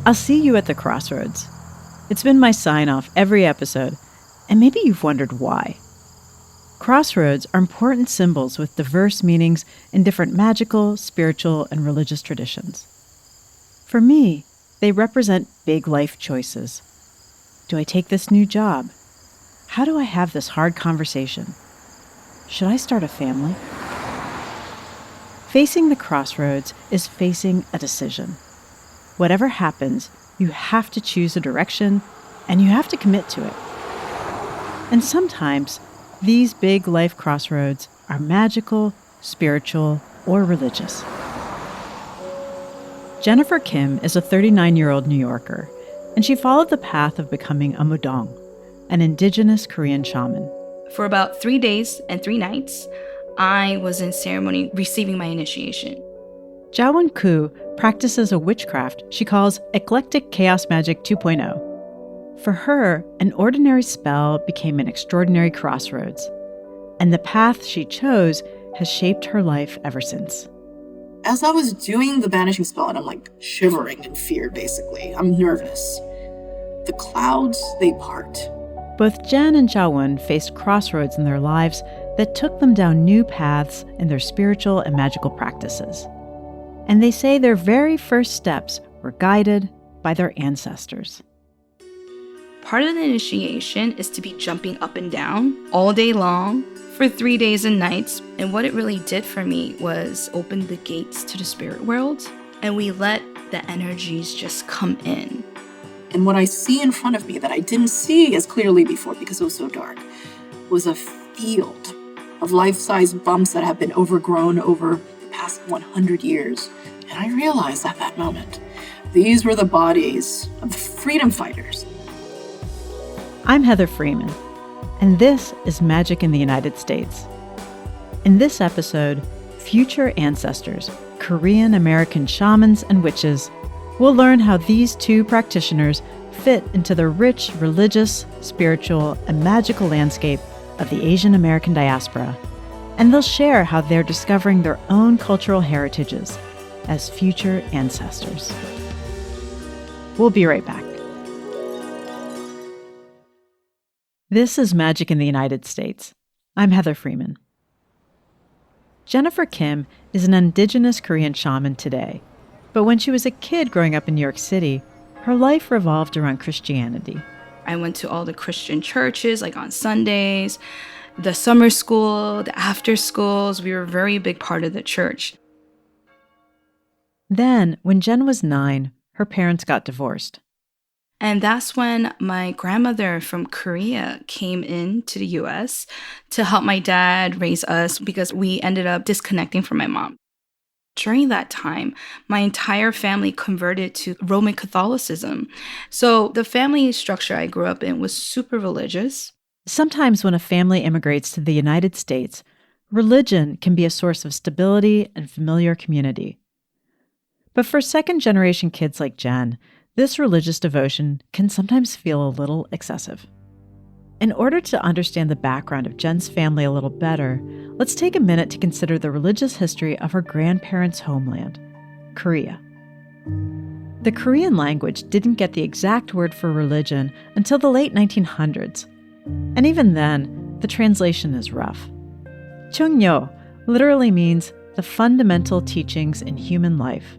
I'll see you at the crossroads. It's been my sign-off every episode, and maybe you've wondered why. Crossroads are important symbols with diverse meanings in different magical, spiritual, and religious traditions. For me, they represent big life choices. Do I take this new job? How do I have this hard conversation? Should I start a family? Facing the crossroads is facing a decision. Whatever happens, you have to choose a direction, and you have to commit to it. And sometimes, these big life crossroads are magical, spiritual, or religious. Jennifer Kim is a 39-year-old New Yorker, and she followed the path of becoming a mudong, an indigenous Korean shaman. For about 3 days and 3 nights, I was in ceremony receiving my initiation. Chaweon practices a witchcraft she calls eclectic chaos magic 2.0. For her, an ordinary spell became an extraordinary crossroads, and the path she chose has shaped her life ever since. As I was doing the banishing spell, and I'm like shivering in fear, basically. I'm nervous. The clouds, they part. Both Jen and Chaweon faced crossroads in their lives that took them down new paths in their spiritual and magical practices. And they say their very first steps were guided by their ancestors. Part of the initiation is to be jumping up and down all day long for 3 days and nights. And what it really did for me was open the gates to the spirit world, and we let the energies just come in. And what I see in front of me that I didn't see as clearly before because it was so dark was a field of life-size bumps that have been overgrown over the past 100 years. And I realized at that moment, these were the bodies of the freedom fighters. I'm Heather Freeman, and this is Magic in the United States. In this episode, Future Ancestors, Korean-American Shamans and Witches, we'll learn how these two practitioners fit into the rich religious, spiritual, and magical landscape of the Asian American diaspora, and they'll share how they're discovering their own cultural heritages as future ancestors. We'll be right back. This is Magic in the United States. I'm Heather Freeman. Jennifer Kim is an indigenous Korean shaman today, but when she was a kid growing up in New York City, her life revolved around Christianity. I went to all the Christian churches, like on Sundays, the summer school, the after schools. We were a very big part of the church. Then, when Jen was 9, her parents got divorced. And that's when my grandmother from Korea came into the US to help my dad raise us because we ended up disconnecting from my mom. During that time, my entire family converted to Roman Catholicism. So the family structure I grew up in was super religious. Sometimes when a family immigrates to the United States, religion can be a source of stability and familiar community. But for second-generation kids like Jen, this religious devotion can sometimes feel a little excessive. In order to understand the background of Jen's family a little better, let's take a minute to consider the religious history of her grandparents' homeland, Korea. The Korean language didn't get the exact word for religion until the late 1900s, and even then, the translation is rough. Cheongnyo literally means the fundamental teachings in human life.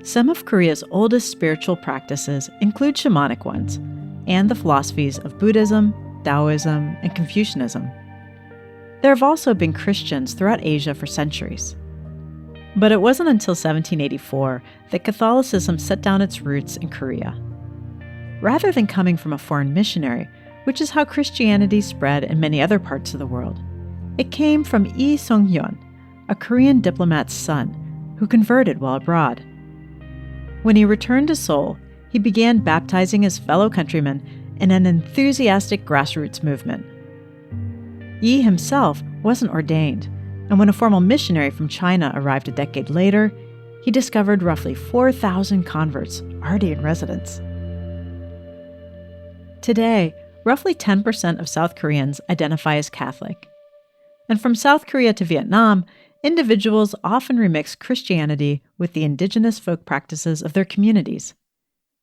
Some of Korea's oldest spiritual practices include shamanic ones, and the philosophies of Buddhism, Taoism, and Confucianism. There have also been Christians throughout Asia for centuries. But it wasn't until 1784 that Catholicism set down its roots in Korea. Rather than coming from a foreign missionary, which is how Christianity spread in many other parts of the world, it came from Lee Sung-hyun, a Korean diplomat's son, who converted while abroad. When he returned to Seoul, he began baptizing his fellow countrymen in an enthusiastic grassroots movement. Yi himself wasn't ordained, and when a formal missionary from China arrived a decade later, he discovered roughly 4,000 converts already in residence. Today, roughly 10% of South Koreans identify as Catholic. And from South Korea to Vietnam, individuals often remix Christianity with the indigenous folk practices of their communities.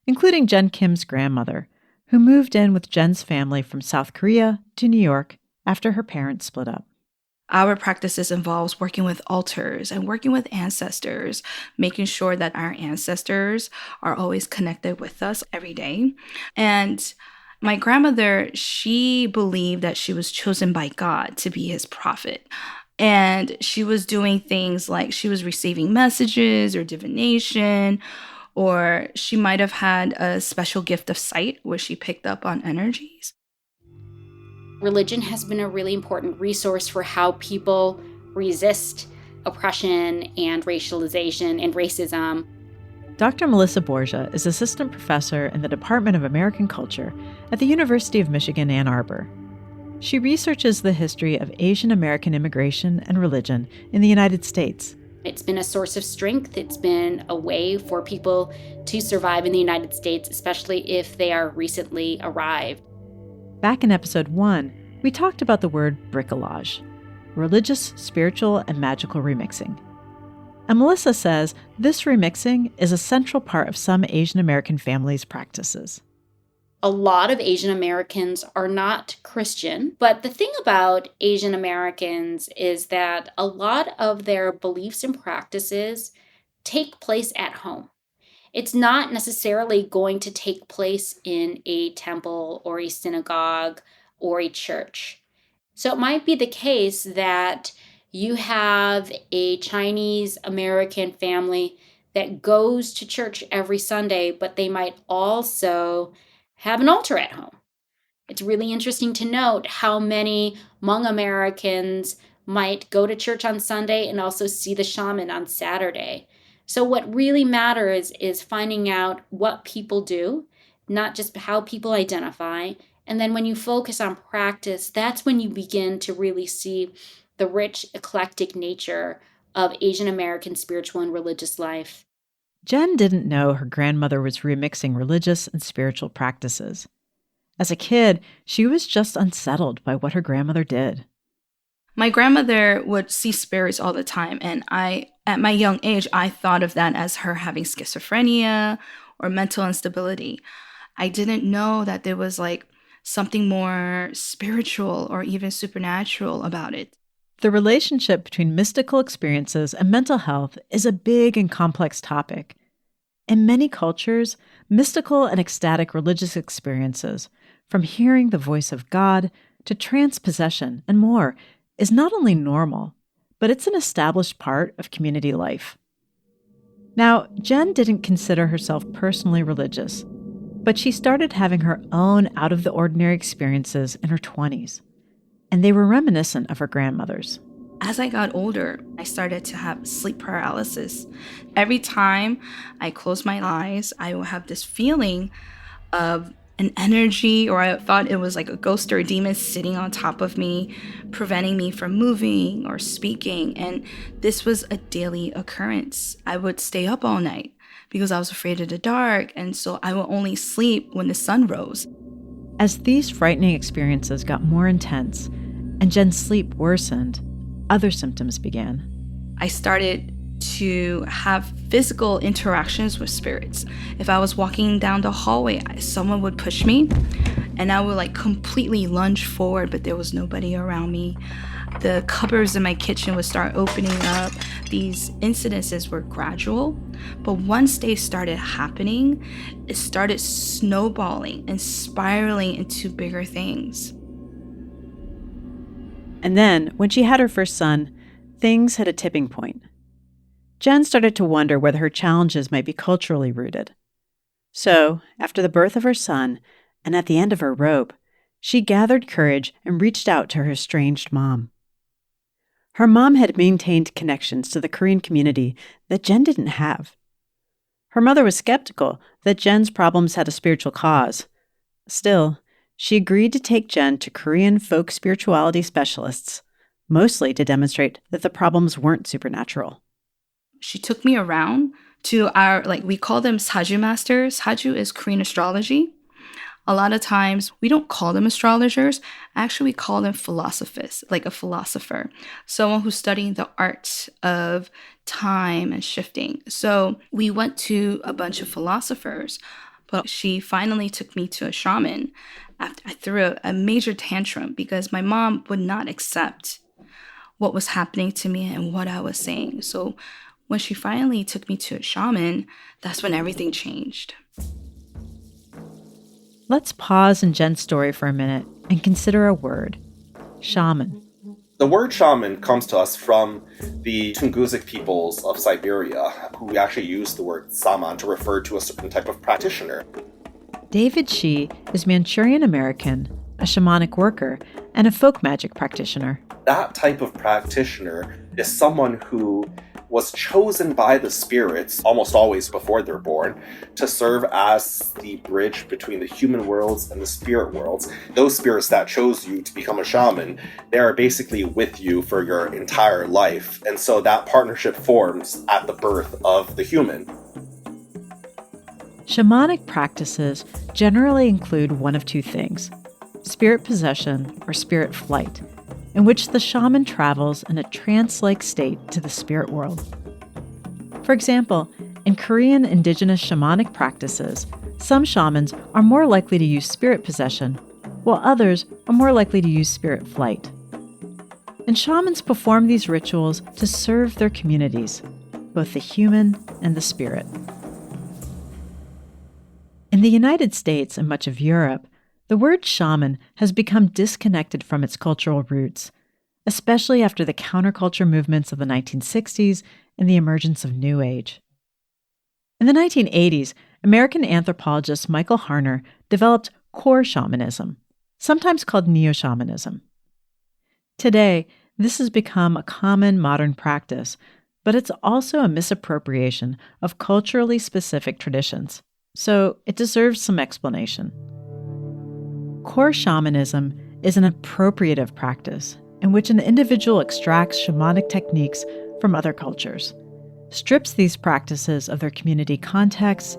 including Jen Kim's grandmother, who moved in with Jen's family from South Korea to New York after her parents split up. Our practices involves working with altars and working with ancestors, making sure that our ancestors are always connected with us every day. And my grandmother, she believed that she was chosen by God to be his prophet. And she was doing things like she was receiving messages or divination, or she might have had a special gift of sight where she picked up on energies. Religion has been a really important resource for how people resist oppression and racialization and racism. Dr. Melissa Borgia is assistant professor in the Department of American Culture at the University of Michigan, Ann Arbor. She researches the history of Asian American immigration and religion in the United States. It's been a source of strength. It's been a way for people to survive in the United States, especially if they are recently arrived. Back in episode 1, we talked about the word bricolage, religious, spiritual, and magical remixing. And Melissa says this remixing is a central part of some Asian American families' practices. A lot of Asian Americans are not Christian, but the thing about Asian Americans is that a lot of their beliefs and practices take place at home. It's not necessarily going to take place in a temple or a synagogue or a church. So it might be the case that you have a Chinese American family that goes to church every Sunday, but they might also have an altar at home. It's really interesting to note how many Hmong Americans might go to church on Sunday and also see the shaman on Saturday. So what really matters is finding out what people do, not just how people identify. And then when you focus on practice, that's when you begin to really see the rich, eclectic nature of Asian American spiritual and religious life. Jen didn't know her grandmother was remixing religious and spiritual practices. As a kid, she was just unsettled by what her grandmother did. My grandmother would see spirits all the time, and at my young age, I thought of that as her having schizophrenia or mental instability. I didn't know that there was like something more spiritual or even supernatural about it. The relationship between mystical experiences and mental health is a big and complex topic. In many cultures, mystical and ecstatic religious experiences, from hearing the voice of God to trance possession and more, is not only normal, but it's an established part of community life. Now, Jen didn't consider herself personally religious, but she started having her own out-of-the-ordinary experiences in her 20s, and they were reminiscent of her grandmother's. As I got older, I started to have sleep paralysis. Every time I closed my eyes, I would have this feeling of an energy, or I thought it was like a ghost or a demon sitting on top of me, preventing me from moving or speaking. And this was a daily occurrence. I would stay up all night because I was afraid of the dark, and so I would only sleep when the sun rose. As these frightening experiences got more intense and Jen's sleep worsened, other symptoms began. I started to have physical interactions with spirits. If I was walking down the hallway, someone would push me and I would like completely lunge forward, but there was nobody around me. The cupboards in my kitchen would start opening up. These incidences were gradual, but once they started happening, it started snowballing and spiraling into bigger things. And then, when she had her first son, things hit a tipping point. Jen started to wonder whether her challenges might be culturally rooted. So, after the birth of her son, and at the end of her rope, she gathered courage and reached out to her estranged mom. Her mom had maintained connections to the Korean community that Jen didn't have. Her mother was skeptical that Jen's problems had a spiritual cause. Still, she agreed to take Jen to Korean folk spirituality specialists, mostly to demonstrate that the problems weren't supernatural. She took me around to our, we call them Saju masters. Saju is Korean astrology. A lot of times we don't call them astrologers. Actually, we call them philosophists, like a philosopher, someone who's studying the art of time and shifting. So we went to a bunch of philosophers, But she finally took me to a shaman after I threw a major tantrum because my mom would not accept what was happening to me and what I was saying. So when she finally took me to a shaman, that's when everything changed. Let's pause in Jen's story for a minute and consider a word: shaman. The word shaman comes to us from the Tungusic peoples of Siberia, who actually use the word saman to refer to a certain type of practitioner. David Shi is Manchurian American, a shamanic worker, and a folk magic practitioner. That type of practitioner is someone who was chosen by the spirits, almost always before they're born, to serve as the bridge between the human worlds and the spirit worlds. Those spirits that chose you to become a shaman, they are basically with you for your entire life. And so that partnership forms at the birth of the human. Shamanic practices generally include one of two things: spirit possession or spirit flight, in which the shaman travels in a trance-like state to the spirit world. For example, in Korean indigenous shamanic practices, some shamans are more likely to use spirit possession, while others are more likely to use spirit flight. And shamans perform these rituals to serve their communities, both the human and the spirit. In the United States and much of Europe, the word shaman has become disconnected from its cultural roots, especially after the counterculture movements of the 1960s and the emergence of New Age. In the 1980s, American anthropologist Michael Harner developed core shamanism, sometimes called neo-shamanism. Today, this has become a common modern practice, but it's also a misappropriation of culturally specific traditions, so it deserves some explanation. Core shamanism is an appropriative practice in which an individual extracts shamanic techniques from other cultures, strips these practices of their community context,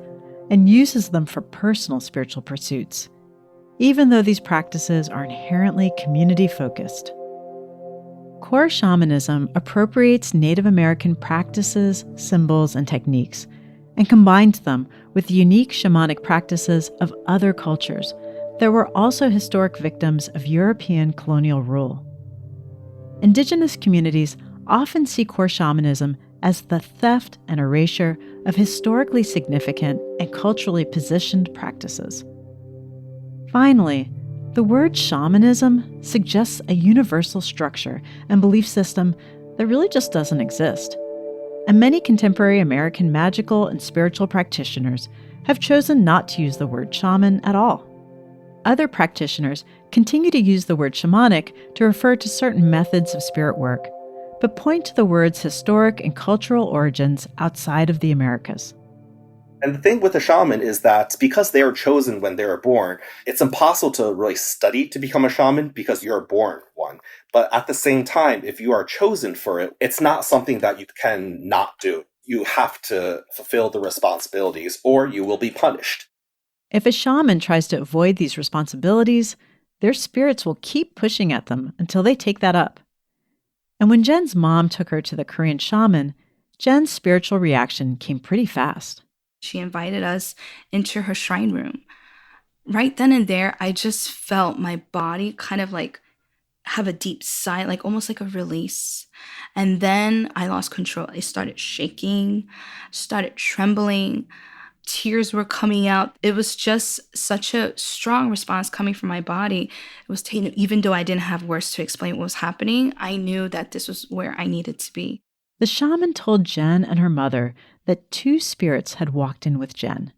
and uses them for personal spiritual pursuits, even though these practices are inherently community-focused. Core shamanism appropriates Native American practices, symbols, and techniques, and combines them with the unique shamanic practices of other cultures that were also historic victims of European colonial rule. Indigenous communities often see core shamanism as the theft and erasure of historically significant and culturally positioned practices. Finally, the word shamanism suggests a universal structure and belief system that really just doesn't exist. And many contemporary American magical and spiritual practitioners have chosen not to use the word shaman at all. Other practitioners continue to use the word shamanic to refer to certain methods of spirit work, but point to the word's historic and cultural origins outside of the Americas. And the thing with a shaman is that because they are chosen when they are born, it's impossible to really study to become a shaman because you're born one. But at the same time, if you are chosen for it, it's not something that you can not do. You have to fulfill the responsibilities or you will be punished. If a shaman tries to avoid these responsibilities, their spirits will keep pushing at them until they take that up. And when Jen's mom took her to the Korean shaman, Jen's spiritual reaction came pretty fast. She invited us into her shrine room. Right then and there, I just felt my body kind of like have a deep sigh, like almost like a release. And then I lost control. I started shaking, started trembling. Tears were coming out. It was just such a strong response coming from my body. It was even though I didn't have words to explain what was happening, I knew that this was where I needed to be. The shaman told Jen and her mother that two spirits had walked in with Jen,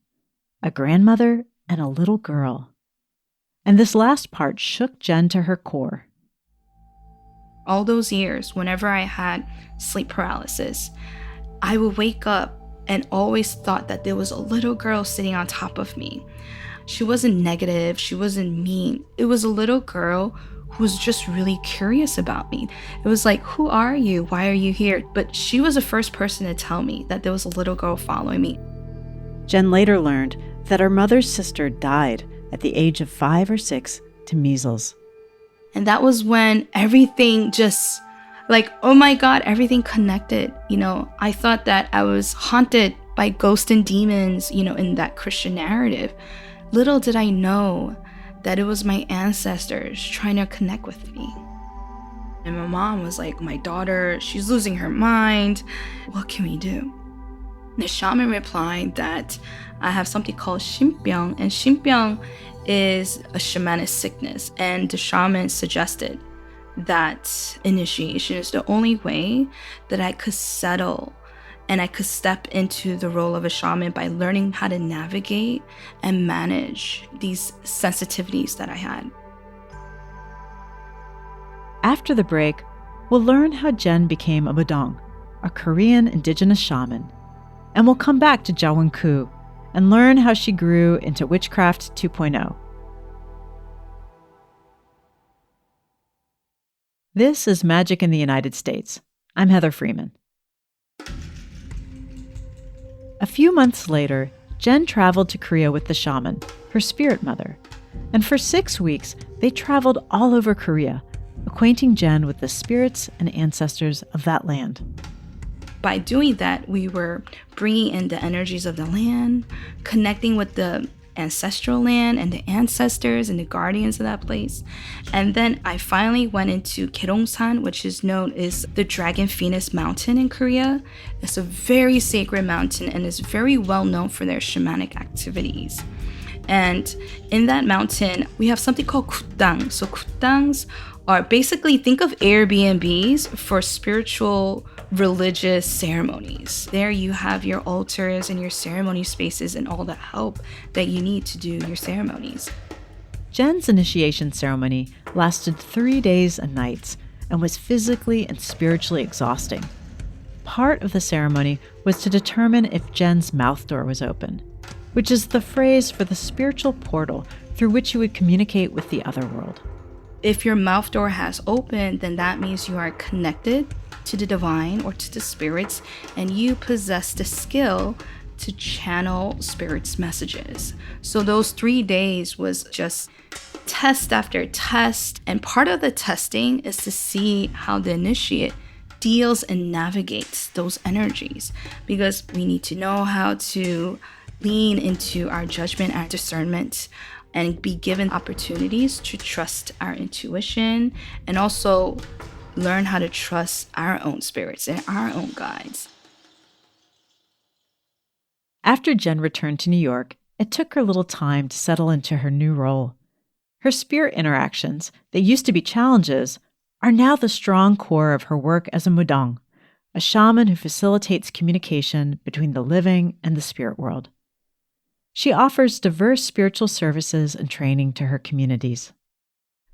a grandmother and a little girl. And this last part shook Jen to her core. All those years, whenever I had sleep paralysis, I would wake up and always thought that there was a little girl sitting on top of me. She wasn't negative, she wasn't mean. It was a little girl who was just really curious about me. It was like, who are you? Why are you here? But she was the first person to tell me that there was a little girl following me. Jen later learned that her mother's sister died at the age of 5 or 6 to measles. And that was when everything just, like, oh my God, everything connected. You know, I thought that I was haunted by ghosts and demons, in that Christian narrative. Little did I know that it was my ancestors trying to connect with me. And my mom was like, my daughter, she's losing her mind. What can we do? The shaman replied that I have something called Shimbyang, and Shimbyang is a shamanic sickness. And the shaman suggested that initiation is the only way that I could settle and I could step into the role of a shaman by learning how to navigate and manage these sensitivities that I had. After the break, we'll learn how Jen became a Mudang, a Korean indigenous shaman, and we'll come back to Chaweon and learn how she grew into Witchcraft 2.0. This is Magic in the United States. I'm Heather Freeman. A few months later, Jen traveled to Korea with the shaman, her spirit mother, and for 6 weeks, they traveled all over Korea, acquainting Jen with the spirits and ancestors of that land. By doing that, we were bringing in the energies of the land, connecting with the ancestral land and the ancestors and the guardians of that place. And then I finally went into Kirongsan, which is known as the Dragon Phoenix Mountain in Korea. It's a very sacred mountain and is very well known for their shamanic activities. And in that mountain, we have something called kutang. So kutangs are basically, think of Airbnbs for spiritual religious ceremonies. There you have your altars and your ceremony spaces and all the help that you need to do your ceremonies. Jen's initiation ceremony lasted 3 days and nights and was physically and spiritually exhausting. Part of the ceremony was to determine if Jen's mouth door was open, which is the phrase for the spiritual portal through which you would communicate with the other world. If your mouth door has opened, then that means you are connected to the divine or to the spirits, and you possess the skill to channel spirits' messages. So those 3 days was just test after test, and part of the testing is to see how the initiate deals and navigates those energies, because we need to know how to lean into our judgment and discernment and be given opportunities to trust our intuition and also learn how to trust our own spirits and our own guides. After Jen returned to New York, it took her a little time to settle into her new role. Her spirit interactions, that used to be challenges, are now the strong core of her work as a Mudang, a shaman who facilitates communication between the living and the spirit world. She offers diverse spiritual services and training to her communities.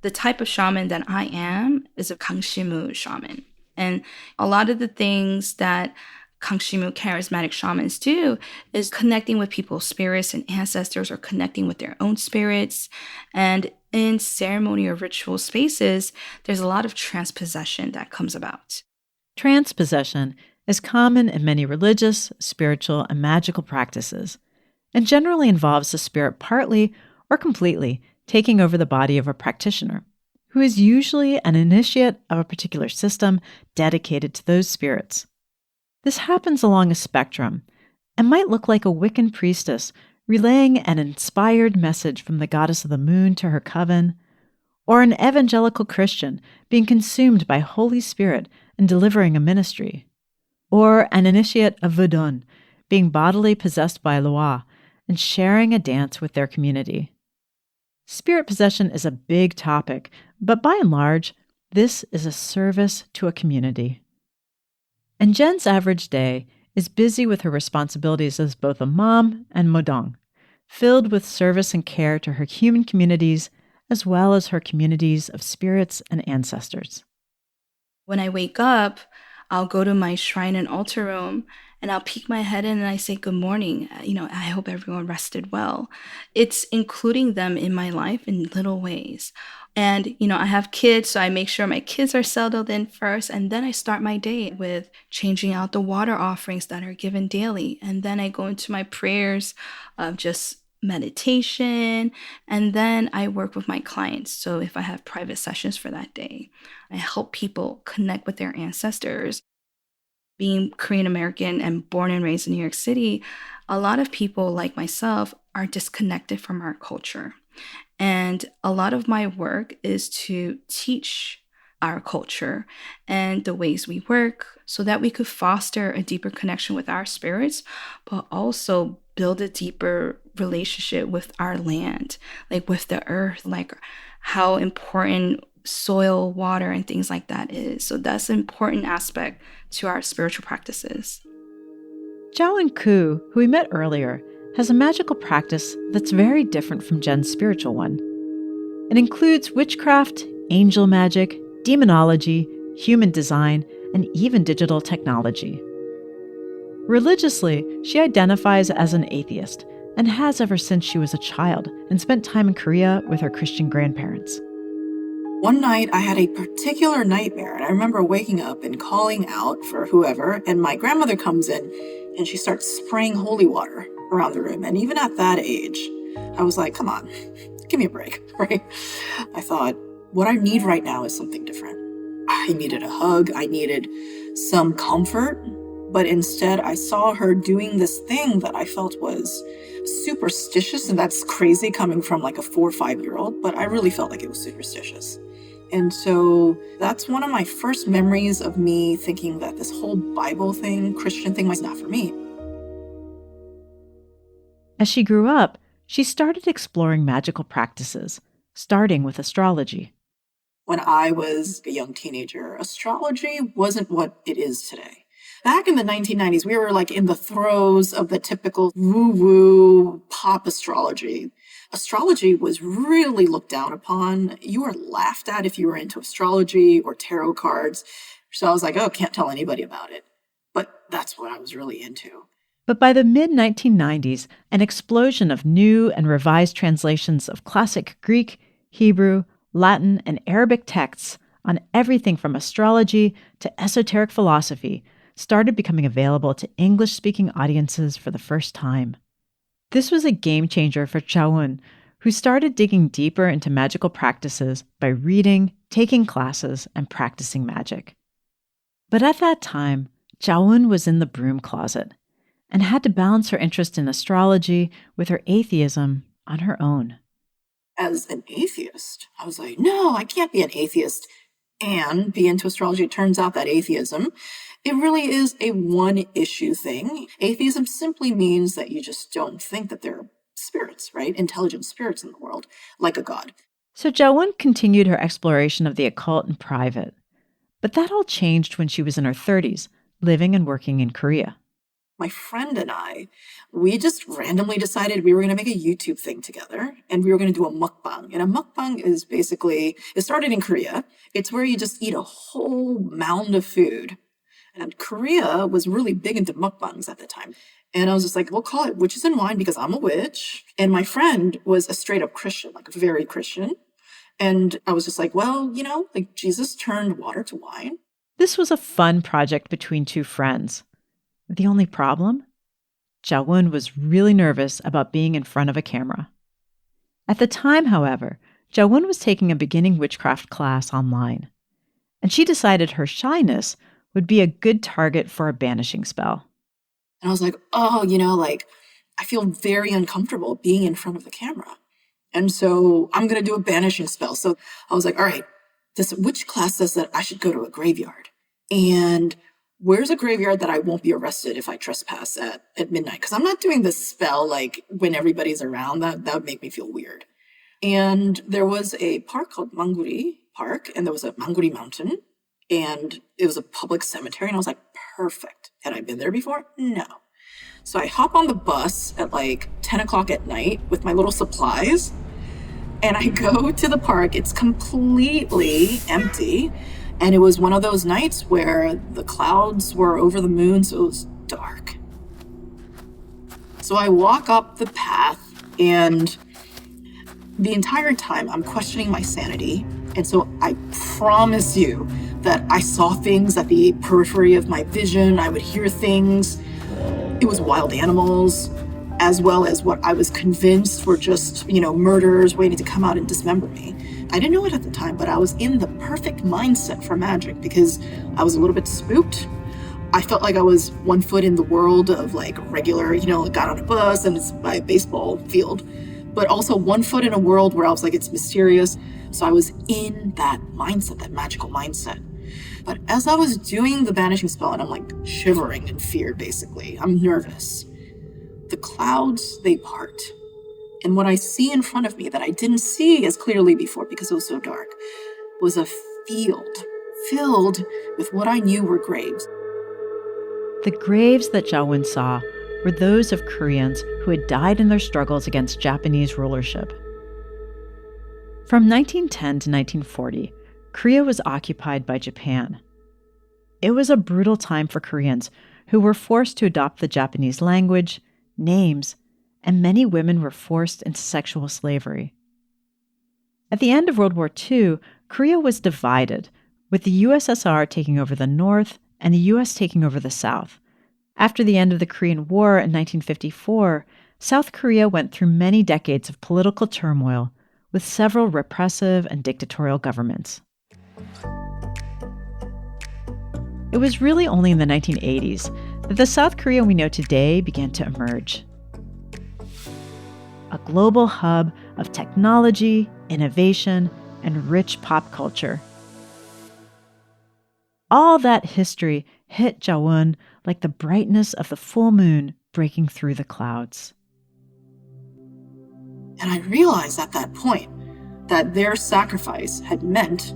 The type of shaman that I am is a Kangshimu shaman. And a lot of the things that Kangshimu charismatic shamans do is connecting with people's spirits and ancestors or connecting with their own spirits. And in ceremony or ritual spaces, there's a lot of transpossession that comes about. Transpossession is common in many religious, spiritual, and magical practices, and generally involves the spirit partly or completely taking over the body of a practitioner, who is usually an initiate of a particular system dedicated to those spirits. This happens along a spectrum and might look like a Wiccan priestess relaying an inspired message from the goddess of the moon to her coven, or an evangelical Christian being consumed by Holy Spirit and delivering a ministry, or an initiate of Vodun being bodily possessed by Loa and sharing a dance with their community. Spirit possession is a big topic, but by and large, this is a service to a community. And Jen's average day is busy with her responsibilities as both a mom and Mudang, filled with service and care to her human communities as well as her communities of spirits and ancestors. When I wake up, I'll go to my shrine and altar room and I'll peek my head in and I say, good morning. I hope everyone rested well. It's including them in my life in little ways. And, I have kids, so I make sure my kids are settled in first. And then I start my day with changing out the water offerings that are given daily. And then I go into my prayers of just meditation. And then I work with my clients. So if I have private sessions for that day, I help people connect with their ancestors. being Korean American and born and raised in New York City, a lot of people like myself are disconnected from our culture. And a lot of my work is to teach our culture and the ways we work so that we could foster a deeper connection with our spirits, but also build a deeper relationship with our land, like with the earth, like how important soil, water, and things like that is. So that's an important aspect to our spiritual practices. Chaweon Koo, who we met earlier, has a magical practice that's very different from Jen's spiritual one. It includes witchcraft, angel magic, demonology, human design, and even digital technology. Religiously, she identifies as an atheist and has ever since she was a child and spent time in Korea with her Christian grandparents. One night I had a particular nightmare, and I remember waking up and calling out for whoever, and my grandmother comes in and she starts spraying holy water around the room. And even at that age, I was like, come on, give me a break, right? I thought, what I need right now is something different. I needed a hug. I needed some comfort. But instead, I saw her doing this thing that I felt was superstitious. And that's crazy coming from like a 4 or 5-year-old, but I really felt like it was superstitious. And so that's one of my first memories of me thinking that this whole Bible thing, Christian thing, was not for me. As she grew up, she started exploring magical practices, starting with astrology. When I was a young teenager, astrology wasn't what it is today. Back in the 1990s, we were like in the throes of the typical woo-woo pop astrology. Astrology was really looked down upon. You were laughed at if you were into astrology or tarot cards. So I was like, oh, can't tell anybody about it. But that's what I was really into. But by the mid-1990s, an explosion of new and revised translations of classic Greek, Hebrew, Latin, and Arabic texts on everything from astrology to esoteric philosophy started becoming available to English-speaking audiences for the first time. This was a game changer for Chaweon, who started digging deeper into magical practices by reading, taking classes, and practicing magic. But at that time, Chaweon was in the broom closet and had to balance her interest in astrology with her atheism on her own. As an atheist, I was like, no, I can't be an atheist and be into astrology. It turns out that atheism, it really is a one-issue thing. Atheism simply means that you just don't think that there are spirits, right? Intelligent spirits in the world, like a god. So Chaweon continued her exploration of the occult in private. But that all changed when she was in her 30s, living and working in Korea. My friend and I, we just randomly decided we were going to make a YouTube thing together, and we were going to do a mukbang. And a mukbang is basically, it started in Korea. It's where you just eat a whole mound of food. And Korea was really big into mukbangs at the time. And I was just like, we'll call it Witches and Wine because I'm a witch. And my friend was a straight up Christian, like very Christian. And I was just like, well, you know, like Jesus turned water to wine. This was a fun project between two friends. The only problem? Chaweon was really nervous about being in front of a camera. At the time, however, Chaweon was taking a beginning witchcraft class online, and she decided her shyness would be a good target for a banishing spell. And I was like, oh, you know, like, I feel very uncomfortable being in front of the camera. And so I'm going to do a banishing spell. So I was like, all right, this witch class says that I should go to a graveyard. And where's a graveyard that I won't be arrested if I trespass at midnight? Because I'm not doing this spell like when everybody's around. That would make me feel weird. And there was a park called Mangguri Park, and there was a Mangguri Mountain, and it was a public cemetery. And I was like, perfect. Had I been there before? No. So I hop on the bus at like 10 o'clock at night with my little supplies, and I go to the park. It's completely empty. And it was one of those nights where the clouds were over the moon, so it was dark. So I walk up the path, and the entire time I'm questioning my sanity. And so I promise you that I saw things at the periphery of my vision. I would hear things. It was wild animals, as well as what I was convinced were just, murderers waiting to come out and dismember me. I didn't know it at the time, but I was in the perfect mindset for magic because I was a little bit spooked. I felt like I was one foot in the world of like regular, got on a bus and it's my baseball field, but also one foot in a world where I was like, it's mysterious. So I was in that mindset, that magical mindset. But as I was doing the banishing spell, and I'm like shivering in fear, basically, I'm nervous. The clouds, they part. And what I see in front of me that I didn't see as clearly before because it was so dark was a field filled with what I knew were graves. The graves that Chaweon saw were those of Koreans who had died in their struggles against Japanese rulership. From 1910 to 1940, Korea was occupied by Japan. It was a brutal time for Koreans who were forced to adopt the Japanese language, names, and many women were forced into sexual slavery. At the end of World War II, Korea was divided, with the USSR taking over the north and the U.S. taking over the south. After the end of the Korean War in 1954, South Korea went through many decades of political turmoil, with several repressive and dictatorial governments. It was really only in the 1980s that the South Korea we know today began to emerge. A global hub of technology, innovation, and rich pop culture. All that history hit Chaweon like the brightness of the full moon breaking through the clouds. And I realized at that point that their sacrifice had meant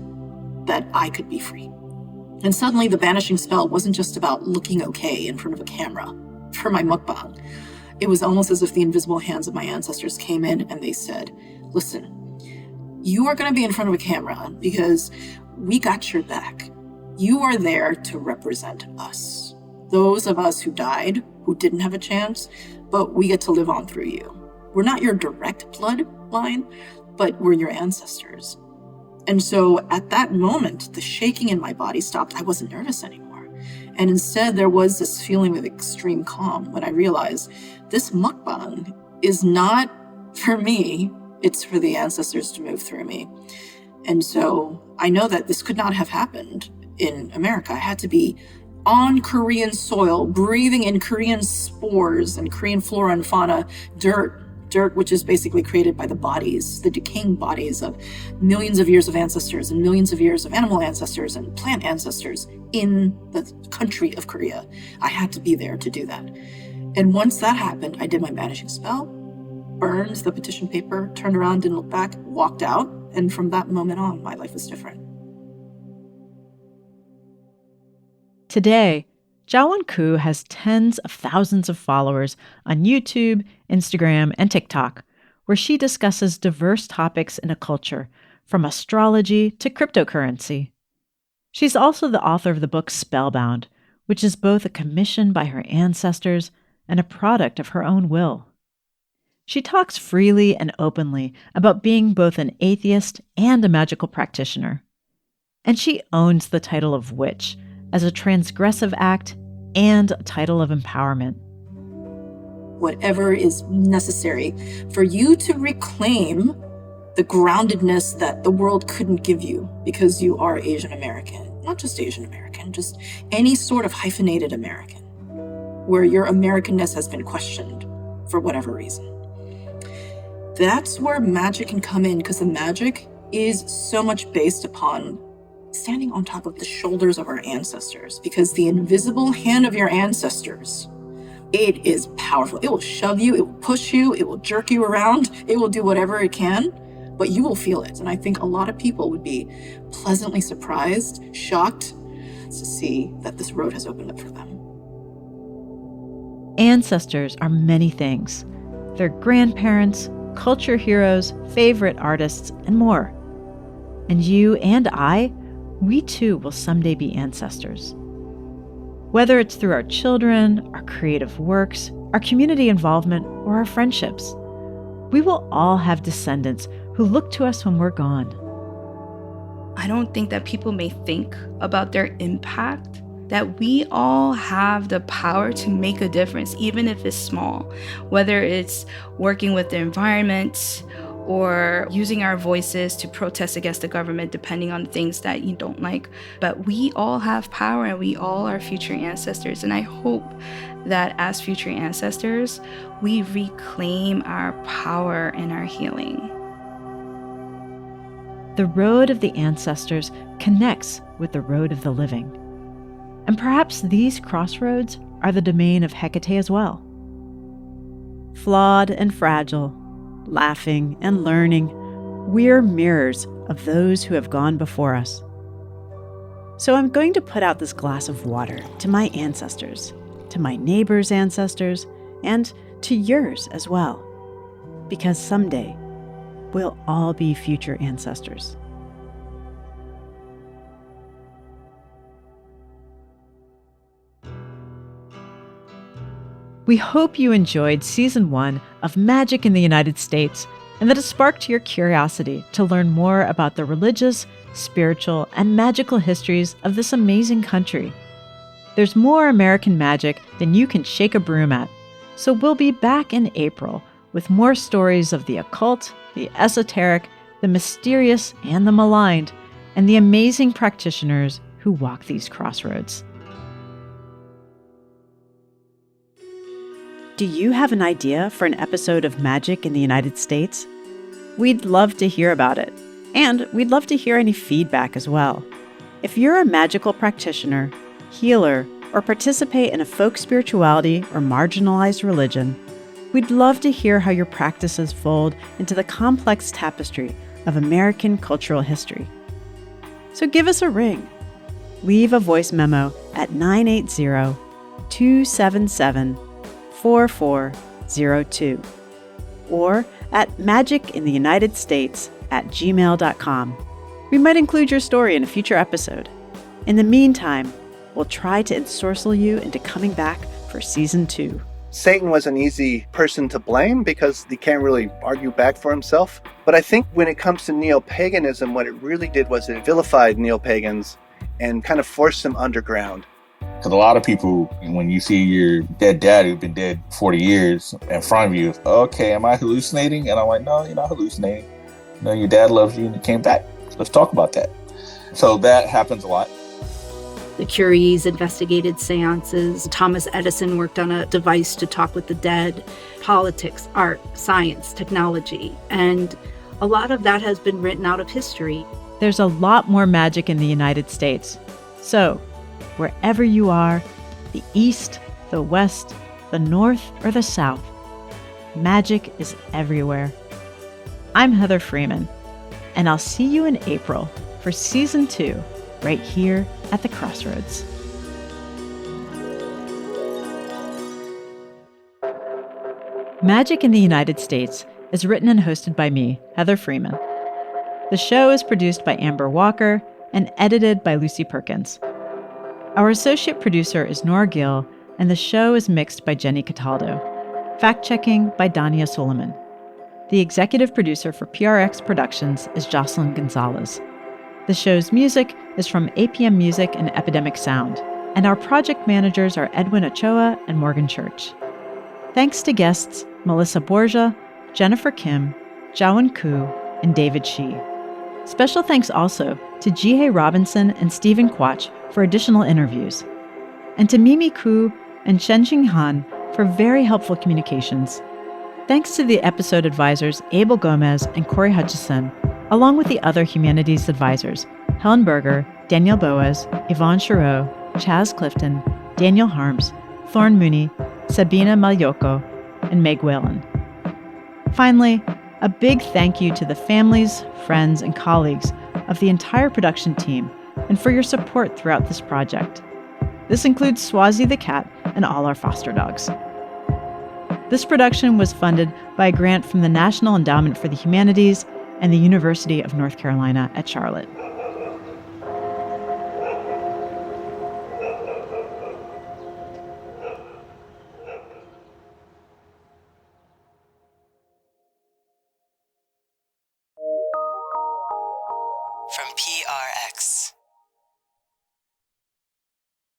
that I could be free. And suddenly the banishing spell wasn't just about looking okay in front of a camera for my mukbang. It was almost as if the invisible hands of my ancestors came in and they said, listen, you are going to be in front of a camera because we got your back. You are there to represent us. Those of us who died, who didn't have a chance, but we get to live on through you. We're not your direct bloodline, but we're your ancestors. And so at that moment, the shaking in my body stopped. I wasn't nervous anymore. And instead, there was this feeling of extreme calm when I realized this mukbang is not for me, it's for the ancestors to move through me. And so I know that this could not have happened in America. I had to be on Korean soil, breathing in Korean spores and Korean flora and fauna, dirt which is basically created by the bodies, the decaying bodies of millions of years of ancestors and millions of years of animal ancestors and plant ancestors in the country of Korea. I had to be there to do that. And once that happened, I did my banishing spell, burned the petition paper, turned around, didn't look back, walked out. And from that moment on, my life was different. Today, Chaweon Koo has tens of thousands of followers on YouTube, Instagram, and TikTok, where she discusses diverse topics in a culture, from astrology to cryptocurrency. She's also the author of the book Spellbound, which is both a commission by her ancestors and a product of her own will. She talks freely and openly about being both an atheist and a magical practitioner. And she owns the title of witch as a transgressive act and a title of empowerment. Whatever is necessary for you to reclaim the groundedness that the world couldn't give you because you are Asian American. Not just Asian American, just any sort of hyphenated American, where your Americanness has been questioned for whatever reason. That's where magic can come in, because the magic is so much based upon standing on top of the shoulders of our ancestors, because the invisible hand of your ancestors, it is powerful. It will shove you, it will push you, it will jerk you around, it will do whatever it can, but you will feel it. And I think a lot of people would be pleasantly surprised, shocked to see that this road has opened up for them. Ancestors are many things. They're grandparents, culture heroes, favorite artists, and more. And you and I, we too will someday be ancestors. Whether it's through our children, our creative works, our community involvement, or our friendships, we will all have descendants who look to us when we're gone. I don't think that people may think about their impact, that we all have the power to make a difference, even if it's small, whether it's working with the environment or using our voices to protest against the government, depending on things that you don't like. But we all have power and we all are future ancestors. And I hope that as future ancestors, we reclaim our power and our healing. The road of the ancestors connects with the road of the living. And perhaps these crossroads are the domain of Hecate as well. Flawed and fragile, laughing and learning, we're mirrors of those who have gone before us. So I'm going to put out this glass of water to my ancestors, to my neighbors' ancestors, and to yours as well. Because someday, we'll all be future ancestors. We hope you enjoyed Season 1 of Magic in the United States and that it sparked your curiosity to learn more about the religious, spiritual, and magical histories of this amazing country. There's more American magic than you can shake a broom at, so we'll be back in April with more stories of the occult, the esoteric, the mysterious, and the maligned, and the amazing practitioners who walk these crossroads. Do you have an idea for an episode of Magic in the United States? We'd love to hear about it, and we'd love to hear any feedback as well. If you're a magical practitioner, healer, or participate in a folk spirituality or marginalized religion, we'd love to hear how your practices fold into the complex tapestry of American cultural history. So give us a ring. Leave a voice memo at 980-277-4402 or at magicintheunitedstates@gmail.com. We might include your story in a future episode. In the meantime, we'll try to ensorcel you into coming back for Season 2. Satan was an easy person to blame because he can't really argue back for himself. But I think when it comes to neo-paganism, what it really did was it vilified neo-pagans and kind of forced them underground. Because a lot of people, when you see your dead dad who's been dead 40 years in front of you, okay, am I hallucinating? And I'm like, no, you're not hallucinating. No, your dad loves you and he came back. Let's talk about that. So that happens a lot. The Curies investigated seances. Thomas Edison worked on a device to talk with the dead. Politics, art, science, technology. And a lot of that has been written out of history. There's a lot more magic in the United States. So, wherever you are, the East, the West, the North, or the South, magic is everywhere. I'm Heather Freeman, and I'll see you in April for Season 2, right here at the Crossroads. Magic in the United States is written and hosted by me, Heather Freeman. The show is produced by Amber Walker and edited by Lucy Perkins. Our associate producer is Nora Gill, and the show is mixed by Jenny Cataldo. Fact-checking by Dania Suleiman. The executive producer for PRX Productions is Jocelyn Gonzalez. The show's music is from APM Music and Epidemic Sound, and our project managers are Edwin Ochoa and Morgan Church. Thanks to guests Melissa Borgia, Jennifer Kim, Jawan Koo, and David Shee. Special thanks also to Jihei Robinson and Stephen Quach for additional interviews, and to Mimi Koo and Shenxing Han for very helpful communications. Thanks to the episode advisors Abel Gomez and Corey Hutchison, along with the other humanities advisors, Helen Berger, Danielle Boas, Yvonne Chareau, Chaz Clifton, Daniel Harms, Thorne Mooney, Sabina Malyoko, and Meg Whalen. Finally, a big thank you to the families, friends, and colleagues of the entire production team and for your support throughout this project. This includes Swazi the cat and all our foster dogs. This production was funded by a grant from the National Endowment for the Humanities and the University of North Carolina at Charlotte. From PRX.